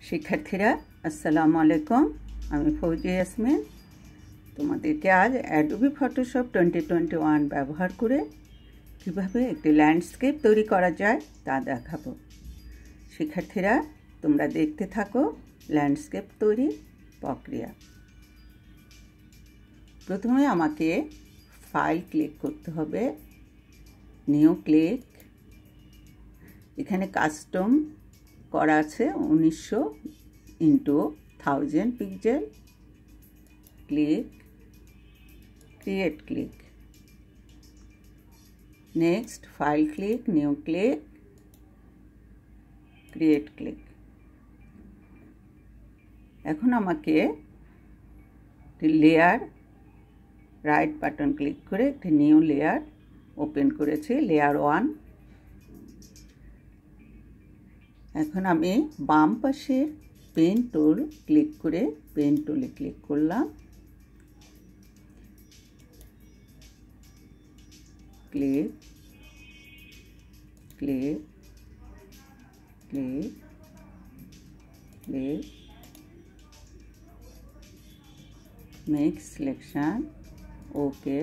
শিক্ষার্থীরা আসসালামু আলাইকুম। আমি ফৌজি ইয়াসমিন তোমাদেরকে আজ অ্যাডোবি ফটোশপ 2021 ব্যবহার করে কিভাবে একটি ল্যান্ডস্কেপ তৈরি করা যায় তা দেখাবো। শিক্ষার্থীরা তোমরা দেখতে থাকো ল্যান্ডস্কেপ তৈরি প্রক্রিয়া। প্রথমে আমাকে ফাইল ক্লিক করতে হবে, নিউ ক্লিক। এখানে কাস্টম করা আছে 1900x1000 pixel. Click, create click, next file click, new click, create click. এখন আমাকে লেয়ার রাইট বাটন ক্লিক করে একটি নিউ লেয়ার ওপেন করেছি, লেয়ার 1। এখন আমি বাম পাশে পেন টুল ক্লিক করে পেন টুলে ক্লিক করলাম, click, click, click, click, make selection, okay,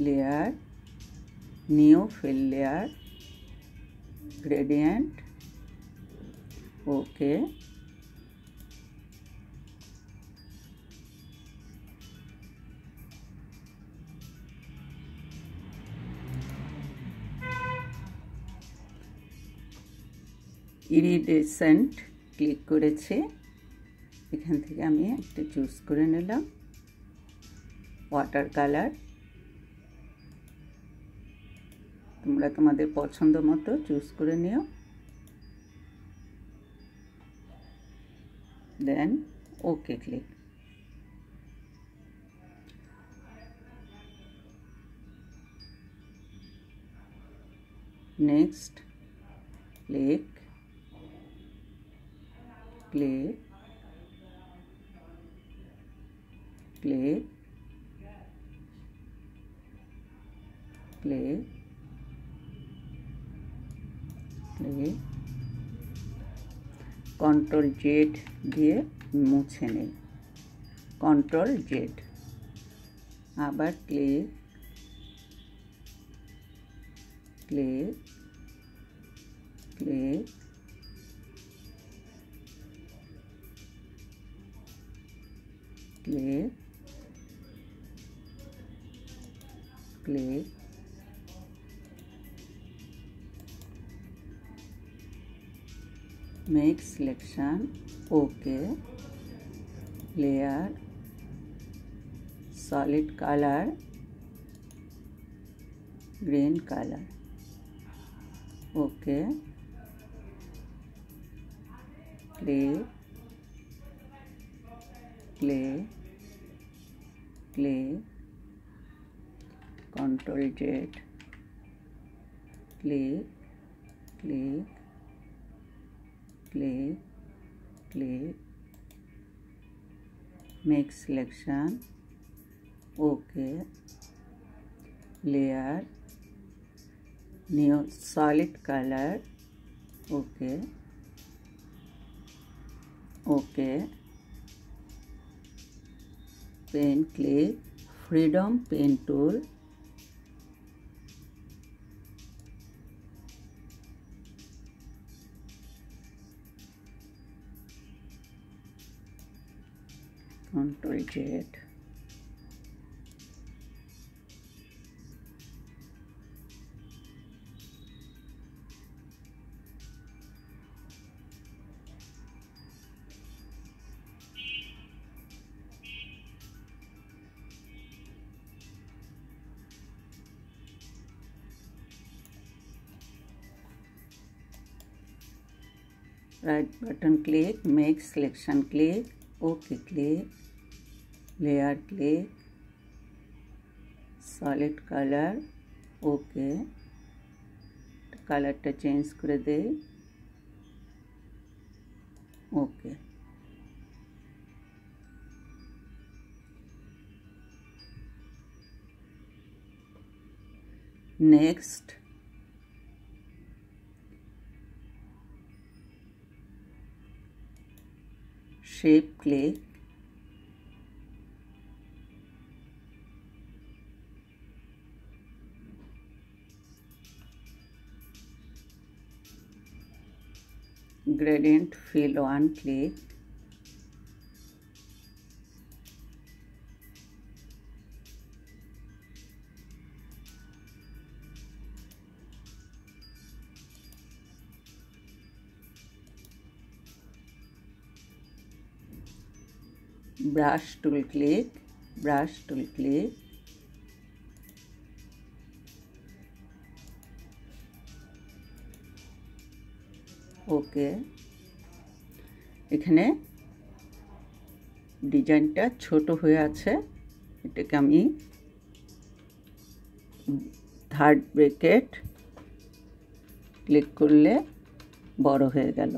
layer, new fill layer, gradient, okay, iridescent click করেছি। এখান থেকে আমি একটা চুজ করে নিলাম ওয়াটার কালার। তোমরা তোমাদের পছন্দ মতো চুজ করে নিও। Then okay click. Next click, click, click, click, control Z দিয়ে মুছে নেই, কন্ট্রোল জেড। আবার click, click, click, click, click, make selection, okay, layer, solid color, green color, okay, click, click, click, control Z, click, click, click, click, make selection, okay, layer, new solid color, okay, okay, pen click, freedom pen tool, control Z, right button click, make selection click, okay click, layer click, solid color, okay, কালারটা change করে দেই, okay. Next shape click, gradient fill 1 click, brush tool click, okay. এখানে ডিজাইনটা ছোট হয়ে আছে, এটাকে আমি থার্ড ব্র্যাকেট ক্লিক করলে বড় হয়ে গেল।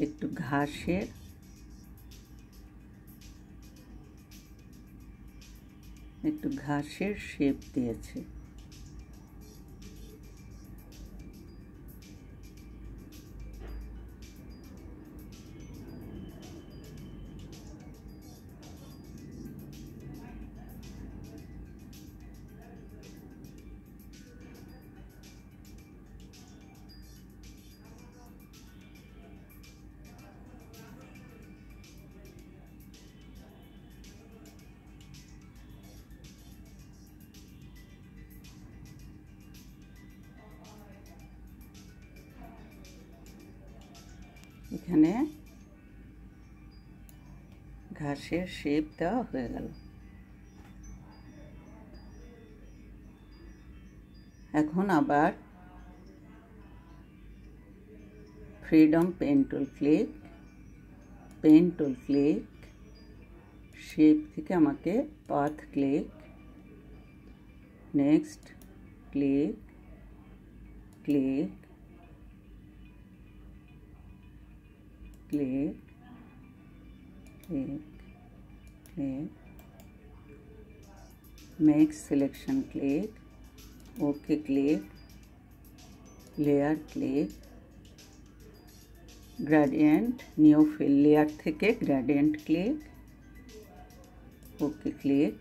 একটু ঘাসের শেপ দিয়েছে। এখানে ঘাসের শেপ দেওয়া হয়ে গেল। এখন আবার freedom pen tool click, shape থেকে আমাকে path click, next click, make selection click, OK click, layer click, gradient new fill layer থেকে gradient click, OK click,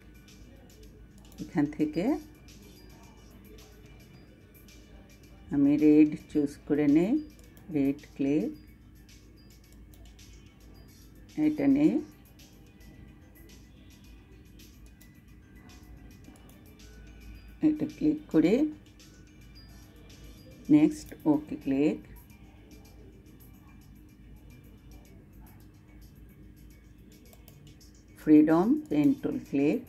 এখান থেকে আমি রেড চুজ করে নেই, রেড ক্লিক, এটা নেই, এটা ক্লিক করে next okay click, freedom pen tool click,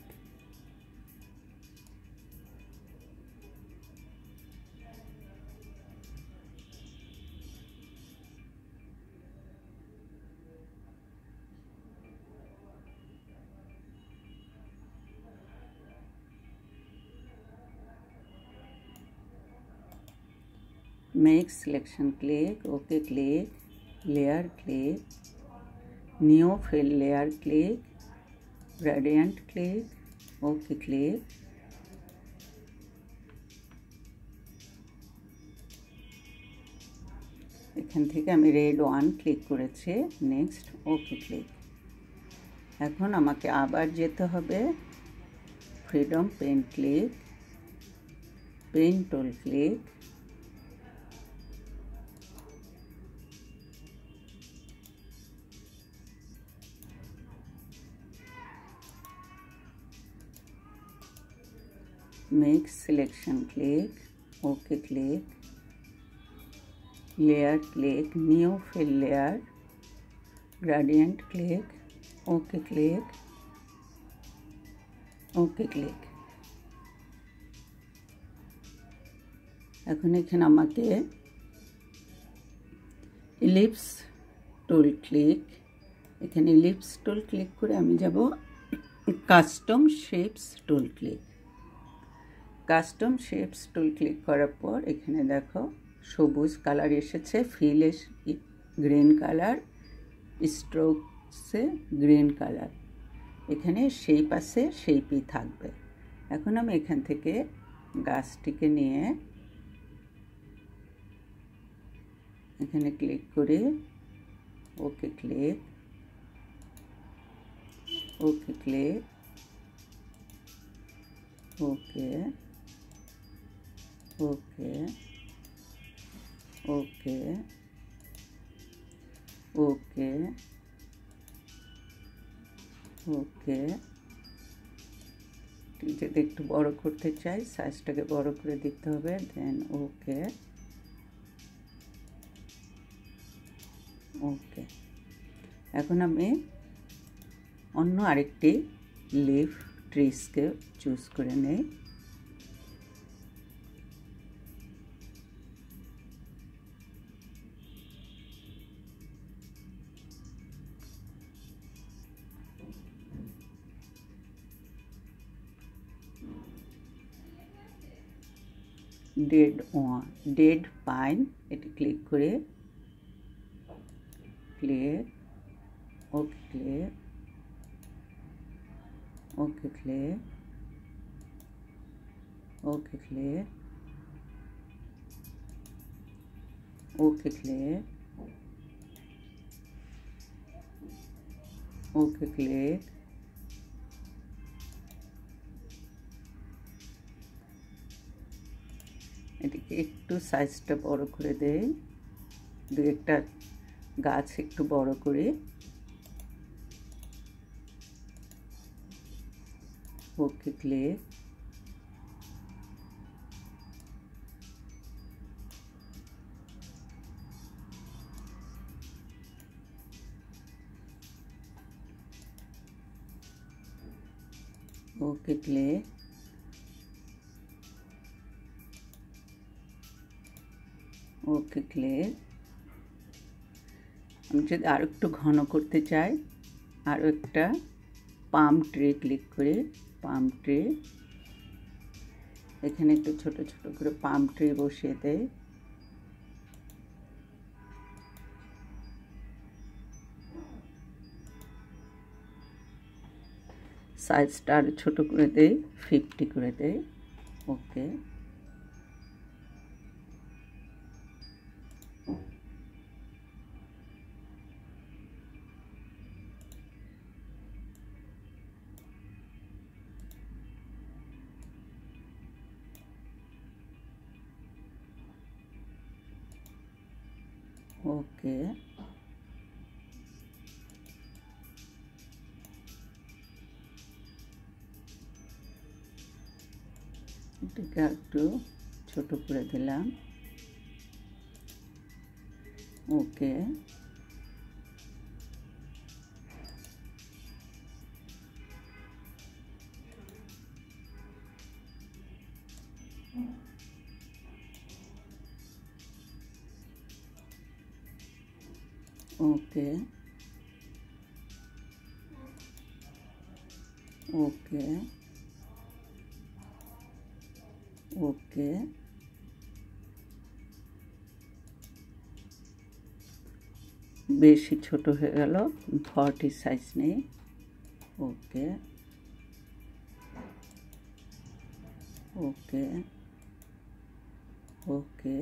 make selection click, OK click, layer click, new fill layer click, gradient click, OK click, এখান থেকে আমি রেড 1 ক্লিক করেছি, নেক্সট ওকে ক্লিক। এখন আমাকে আবার যেতে হবে freedom pen tool click, make selection click, OK click, layer click, new fill layer, gradient click, OK click, এখন এখানে আমাকে ইলিপস টুল ক্লিক, এখানে লিপস টুল ক্লিক করে আমি যাব custom shapes tool click. Custom shapes tool click করার পর এখানে দেখো সবুজ কালার এসেছে, ফিল গ্রিন কালার, স্ট্রোকসে গ্রিন কালার। এখানে শেপ আছে, শেপই থাকবে। এখন আমি এখান থেকে গাছটিকে নিয়ে এখানে ক্লিক করে ওকে ক্লিক, ওকে ক্লিক, ওকে, ওকে, ওকে, ওকে, ওকে। যদি একটু বড় করতে চাই, সাইজটাকে বড় করে দিতে হবে, দেন ওকে, ওকে। এখন আমি অন্য আরেকটি লিফ ট্রিসকে চুজ করে নেই। ডেড পাইন এটি ক্লিক করে click, okay click, okay click, okay click, okay click, okay click. এটিকে একটু সাইজটা বড় করে দেই, দু একটা গাছ একটু বড় করে, okay click, okay click, okay click. আমি যদি আরও একটু ঘন করতে চাই, আরও একটা পাম ট্রি ক্লিক করে পাম ট্রি, এখানে একটু ছোট ছোট করে পাম ট্রি বসিয়ে দেয়, সাইজটা আরও ছোটো করে দেই, 50 করে দেই, ওকে। ওকে, এটাকে একটু ছোট করে দিলাম, ওকে, ওকে, ওকে, ওকে। বেশি ছোট হয়ে গেল, 40 সাইজ নেই, ওকে, ওকে, ওকে।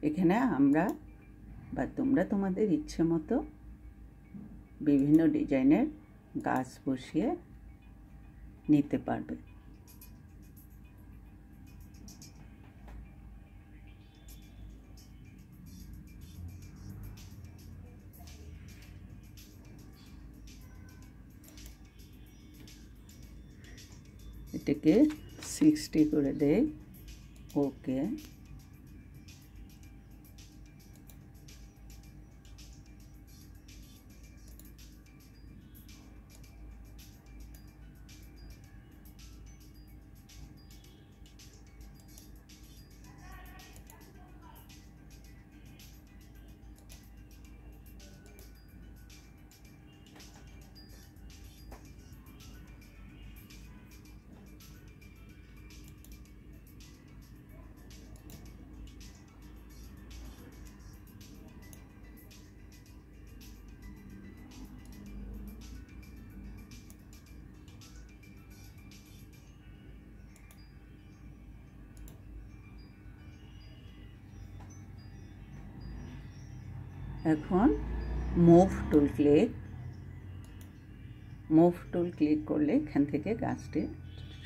এখানে আমরা বা তোমরা তোমাদের ইচ্ছে মতো বিভিন্ন ডিজাইনের গাছ বসিয়ে নিতে পারবে। এটাকে 60 করে দেই, ওকে, এখন মুভ টুল ক্লিক করলে এখান থেকে গাছটি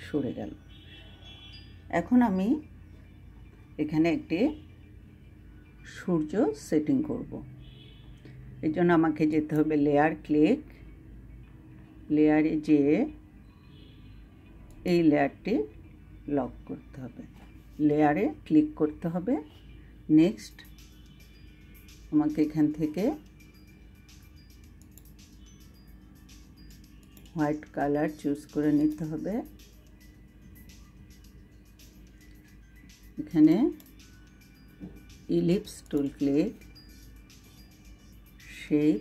সরে গেল। এখন আমি এখানে একটি সূর্য সেটিং করব। এর জন্য আমাকে যেতে হবে লেয়ারে যেয়ে এই লেয়ারটি লক করতে হবে, লেয়ারে ক্লিক করতে হবে। নেক্সট আমাকে এখান থেকে হোয়াইট কালার চুজ করে নিতে হবে। এখানে ellipse tool click, shape,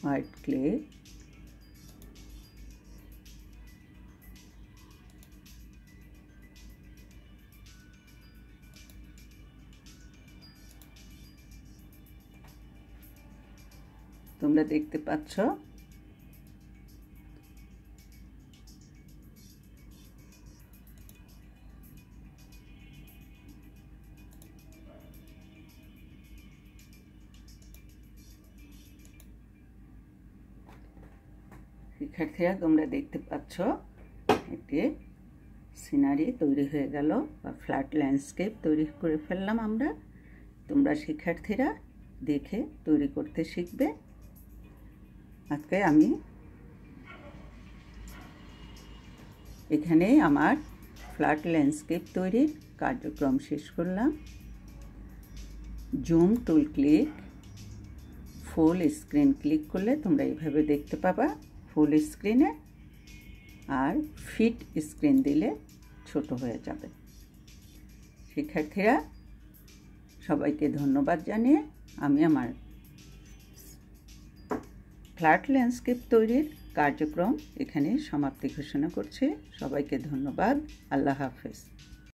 white click, তোমরা দেখতে পাচ্ছ শিক্ষার্থীরা, তোমরা দেখতে পাচ্ছ একটি সিনারি তৈরি হয়ে গেল বা ফ্ল্যাট ল্যান্ডস্কেপ তৈরি করে ফেললাম আমরা। তোমরা শিক্ষার্থীরা দেখে তৈরি করতে শিখবে। আজকে আমি এখানে আমার ফ্ল্যাট ল্যান্ডস্কেপ তৈরির কার্যক্রম শেষ করলাম। জুম টুল ক্লিক, ফুল স্ক্রিন ক্লিক করলে তোমরা এইভাবে দেখতে পাবা ফুল স্ক্রিনে, আর ফিট স্ক্রিন দিলে ছোট হয়ে যাবে। শিক্ষার্থীরা সবাইকে ধন্যবাদ জানিয়ে আমি আমার ফ্ল্যাট ল্যান্ডস্কেপ তৈরির কার্যক্রম এখানে সমাপ্তি ঘোষণা করছি। সবাইকে ধন্যবাদ। আল্লাহ হাফেজ।